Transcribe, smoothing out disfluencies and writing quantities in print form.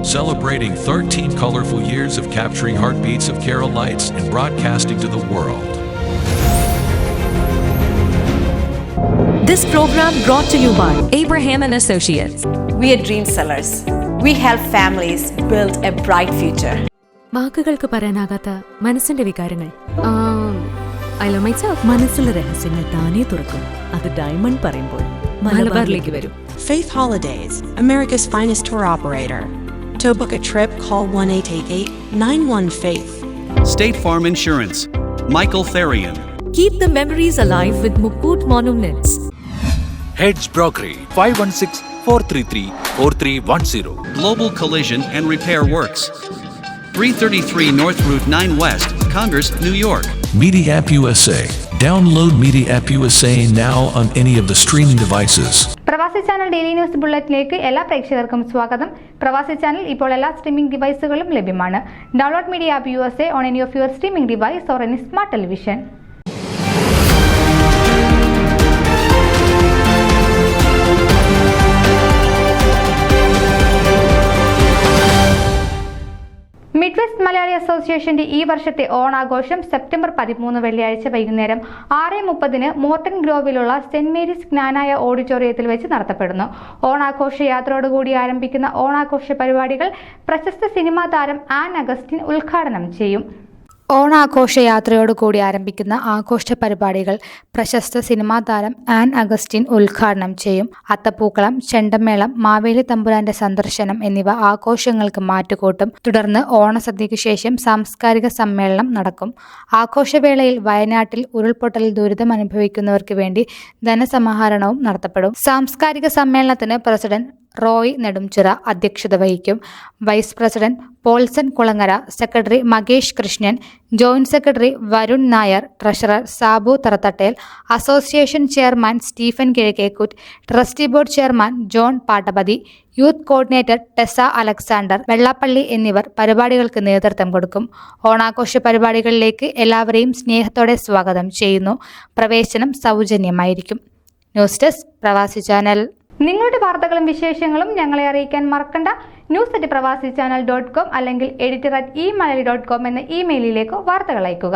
celebrating 13 colorful years of capturing heartbeats of Kerala lights and broadcasting to the world. This program brought to you by Abraham and Associates. We are dream sellers. We help families build a bright future. വാക്കുകൾക്ക് പറയാനാകാത്ത മനസ്സിന്റെ വികാരങ്ങൾ. I love myself. മനസ്സിലെ രഹസ്യങ്ങൾ താനേ തുറക്കും. അത് diamond പറയുമ്പോൾ മലബാറിലേക്ക് വരും. Faith Holidays, America's finest tour operator. To book a trip, call 1-888-91-FAITH. State Farm Insurance, Michael Therian. Keep the memories alive with Mukut Monuments. Heads Brokery 516-433-4310. Global Collision and Repair Works, 333 North Route 9 West, Congress, New York. Media App USA. Download Media App USA now on any of the streaming devices. പ്രവാസി channel daily news ബുള്ളറ്റിലേക്ക് എല്ലാ പ്രേക്ഷകർക്കും സ്വാഗതം. പ്രവാസി channel ഇപ്പോൾ എല്ലാ streaming ഡിവൈസുകളും ലഭ്യമാണ്. Download media app USA on any of your streaming device or any smart television. Midwest Malayali അസോസിയേഷന്റെ ഈ വർഷത്തെ ഓണാഘോഷം സെപ്റ്റംബർ 13 വെള്ളിയാഴ്ച വൈകുന്നേരം 6:30 മോർട്ടൺ ഗ്രോവിലുള്ള സെന്റ് മേരീസ് ജ്ഞാനായ ഓഡിറ്റോറിയത്തിൽ വെച്ച് നടത്തപ്പെടുന്നു. ഓണാഘോഷ യാത്രയോടുകൂടി ആരംഭിക്കുന്ന ഓണാഘോഷ പരിപാടികൾ പ്രശസ്ത സിനിമാ താരം ആൻ അഗസ്റ്റിൻ ഉദ്ഘാടനം ചെയ്യും. ഓണാഘോഷയാത്രയോടുകൂടി ആരംഭിക്കുന്ന ആഘോഷ പരിപാടികൾ പ്രശസ്ത സിനിമാ താരം ആൻ അഗസ്റ്റിൻ ഉദ്ഘാടനം ചെയ്യും. അത്തപ്പൂക്കളം, ചെണ്ടമേളം, മാവേലി തമ്പുരാന്റെ സന്ദർശനം എന്നിവ ആഘോഷങ്ങൾക്ക് മാറ്റുകൂട്ടും. തുടർന്ന് ഓണസദ്യയ്ക്ക് ശേഷം സാംസ്കാരിക സമ്മേളനം നടക്കും. ആഘോഷവേളയിൽ വയനാട്ടിൽ ഉരുൾപൊട്ടൽ ദുരിതം അനുഭവിക്കുന്നവർക്ക് വേണ്ടി ധനസമാഹരണവും നടത്തപ്പെടും. സാംസ്കാരിക സമ്മേളനത്തിന് പ്രസിഡന്റ് റോയ് നെടുംചിറ അധ്യക്ഷത വഹിക്കും. Vice president Paulson Kulangara, secretary Makesh Krishnan, joint secretary Varun Nair, treasurer Sabu Tharathattel, association chairman Stephen Kizhakkekuttu, trustee board chairman John Pattapathi, youth coordinator Tessa Alexander Vellappally എന്നിവർ പരിപാടികൾക്ക് നേതൃത്വം കൊടുക്കും. ഓണാഘോഷ പരിപാടികളിലേക്ക് എല്ലാവരെയും സ്നേഹത്തോടെ സ്വാഗതം ചെയ്യുന്നു. പ്രവേശനം സൗജന്യമായിരിക്കും. ന്യൂസ് ഡെസ്ക് പ്രവാസി ചാനൽ. നിങ്ങളുടെ വാർത്തകളും വിശേഷങ്ങളും ഞങ്ങളെ അറിയിക്കാൻ മറക്കണ്ട. news@pravasichannel.com അല്ലെങ്കിൽ editor@eMalayali.com എന്ന ഇമെയിലിലേക്ക് വാർത്തകൾ അയക്കുക.